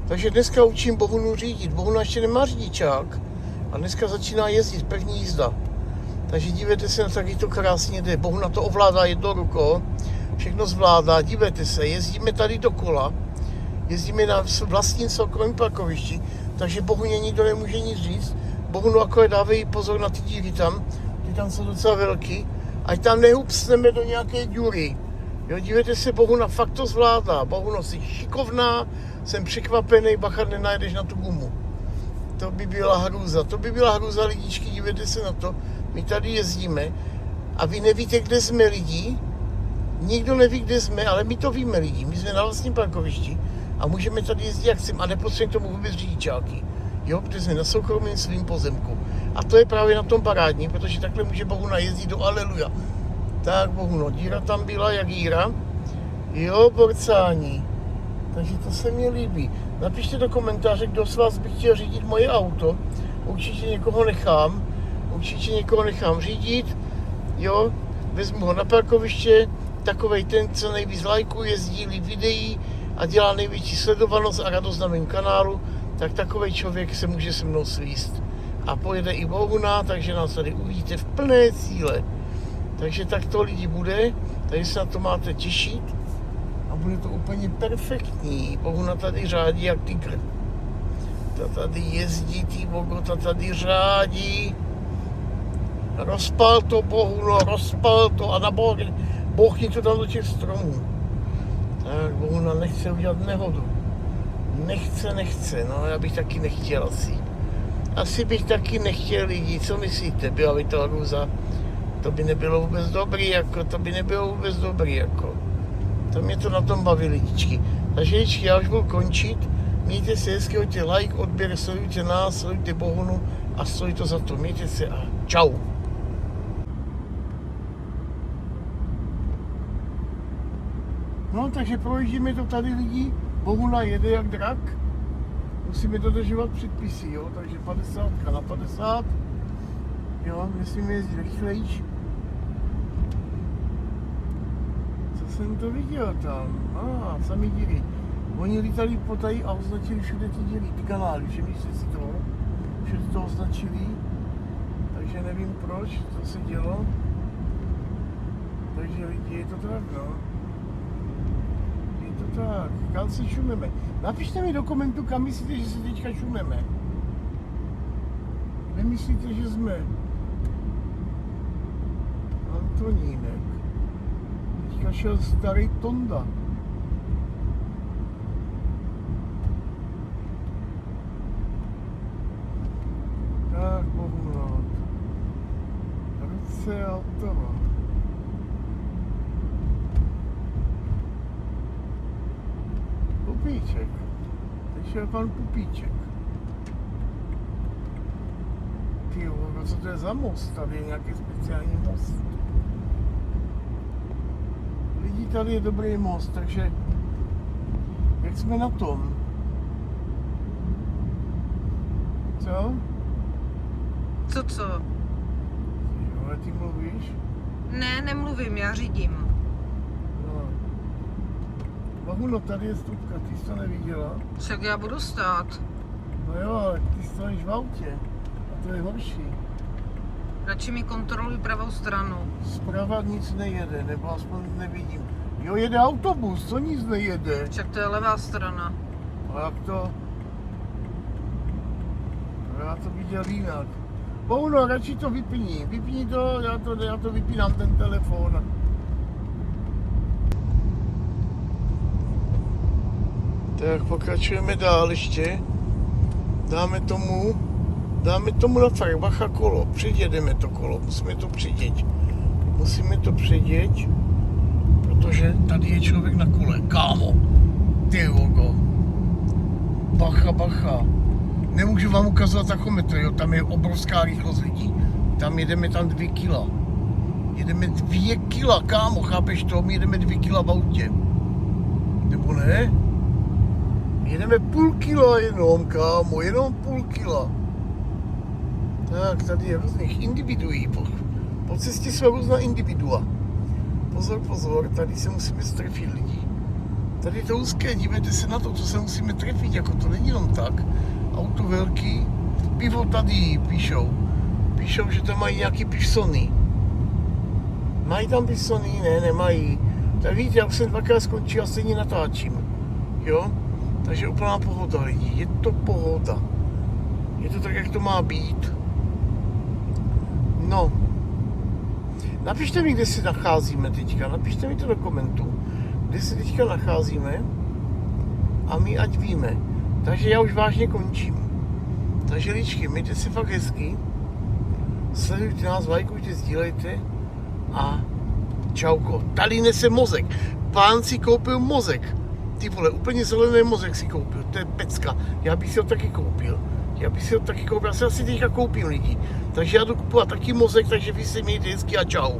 Takže dneska učím Bohunu řídit. Bohuna ještě nemá řidičák a dneska začíná jezdit, první jízda. Takže dívejte se, jak to krásně jde. Bohuna to ovládá jednou rukou, všechno zvládá, dívejte se, jezdíme tady dokola, jezdíme na vlastním soukromém parkovišti, takže Bohuně nikdo nemůže nic říct. Bohunu jako dávej pozor na ty díry tam, ty tam jsou docela velký, ať tam nehupsneme do nějaké díry. Jo, dívejte se, Bohuna fakt to zvládá. Bohuno, jsi šikovná, jsem překvapený, bacha, nenajdeš na tu gumu. To by byla hrůza, lidičky, dívejte se na to. My tady jezdíme a vy nevíte, kde jsme lidi. Nikdo neví, kde jsme, ale my to víme lidi. My jsme na vlastním parkovišti a můžeme tady jezdit jak chceme a nepotřebujeme tomu vůbec řidičáky. Jo, protože jsme na soukromém svým pozemku. A to je právě na tom parádní, protože takhle může Bohuna jezdit do Aleluja. Tak Bohuno, díra tam byla jak jíra. Jo, borcání. Takže to se mi líbí. Napište do komentáře, kdo z vás by chtěl řídit moje auto. Určitě někoho nechám řídit. Jo, vezmu ho na parkoviště. Takovej ten, co nejvíc lajkuje, sdílí videí a dělá největší sledovanost a radost na mém kanálu, tak takovej člověk se může se mnou svíst. A pojede i Bohuna, takže nás tady uvidíte v plné síle. Takže tak to lidi bude, takže se na to máte těšit a bude to úplně perfektní. Bohuna tady řádí jak tygr. Ta tady jezdí, ta tady řádí. Rozpal to, Bohuno, rozpal to a bouchni to tam do těch stromů. Tak Bohuna nechce udělat nehodu. Nechce, no já bych taky nechtěl asi. Asi bych taky nechtěl lidi, co myslíte, byla by to hrůza? To by nebylo vůbec dobrý, jako. To mě to na tom baví, lidičky. Takže lidičky, já už budu končit. Mějte se hezky, hoďte like, odběr, sledujte nás, sledujte Bohunu a stojí to za to. Mějte se a čau. No, takže projíždíme to tady lidi. Bohuna jede jak drak. Musíme dodržovat předpisy, jo, takže 50 na 50. Jo, nesmíme jezdit rychlejš. Co jsem to viděl tam? Sami díry. Oni lítali potají a označili všude ty díry, ty kanály, všimli jste si toho? Všude to označili. Takže nevím proč, co se dělo. Takže lidi, je to tak, no. Je to tak, kam se šumeme? Napište mi do komentu, kam myslíte, že se teďka šumeme. Nemyslíte, že jsme? Antonínek. Teďka šel starý Tonda. Tak, Bohuno. Ruce a hotovo. Pupíček. Teď šel pan Pupíček. Tyjo, co to je za most? Tady je nějaký speciální most. Lidi, tady je dobrý most, takže jak jsme na tom? Co? Co? Jo, ale ty mluvíš? Ne, nemluvím, já řídím. No. Bohuno, tady je stupka, ty jsi to neviděla? Však já budu stát. No jo, ale ty stojíš v autě. A to je horší. Radši mi kontroluj pravou stranu. Zprava nic nejede, nebo aspoň nevidím. Jo, jede autobus, co nic nejede. Však to je levá strana. A jak to? Já to viděl jinak. Bohuno, radši to vypni. Vypni to, já to vypínám ten telefon. Tak pokračujeme dál ještě. Dáme tomu na fakt, bacha kolo. Předjedeme to kolo, musíme to předjet. Protože tady je člověk na kole, kámo. Ty logo. Bacha. Nemůžu vám ukazovat tachometr, jo, tam je obrovská rychlost lidí. Tam jedeme 2 kila. Jedeme 2 kila, kámo, chápeš to? My jedeme 2 kila v autě. Nebo ne? Jedeme 0,5 kila jenom, kámo, jenom 0,5 kila. Tak, tady je různých individuí. Po cestě jsou různá individua. Pozor, tady se musíme strefit lidi. Tady to úzké, dívejte se na to, co se musíme trefit, jako to není jenom tak. Auto velký, pivo tady píšou. Píšou, že tam mají nějaký píšsony. Mají tam píšsony? Ne, nemají. Tak víte, já už jsem dvakrát skončil a stejně natáčím. Jo? Takže úplná pohoda lidi, je to pohoda. Je to tak, jak to má být. No. Napište mi, kde se nacházíme teďka, napište mi to do komentů, kde se teďka nacházíme a my ať víme. Takže já už vážně končím. Takže ličky, mějte si fakt hezky, sledujte nás, lajkujte, sdílejte a čauko. Tady nese mozek. Pán si koupil mozek. Ty vole, úplně zelený mozek si koupil, to je pecka. Já bych si ho taky koupil. Já si ho asi teďka koupím lidi. Takže já jdu kupovat taky mozek, takže vy se mějte hezky a čau.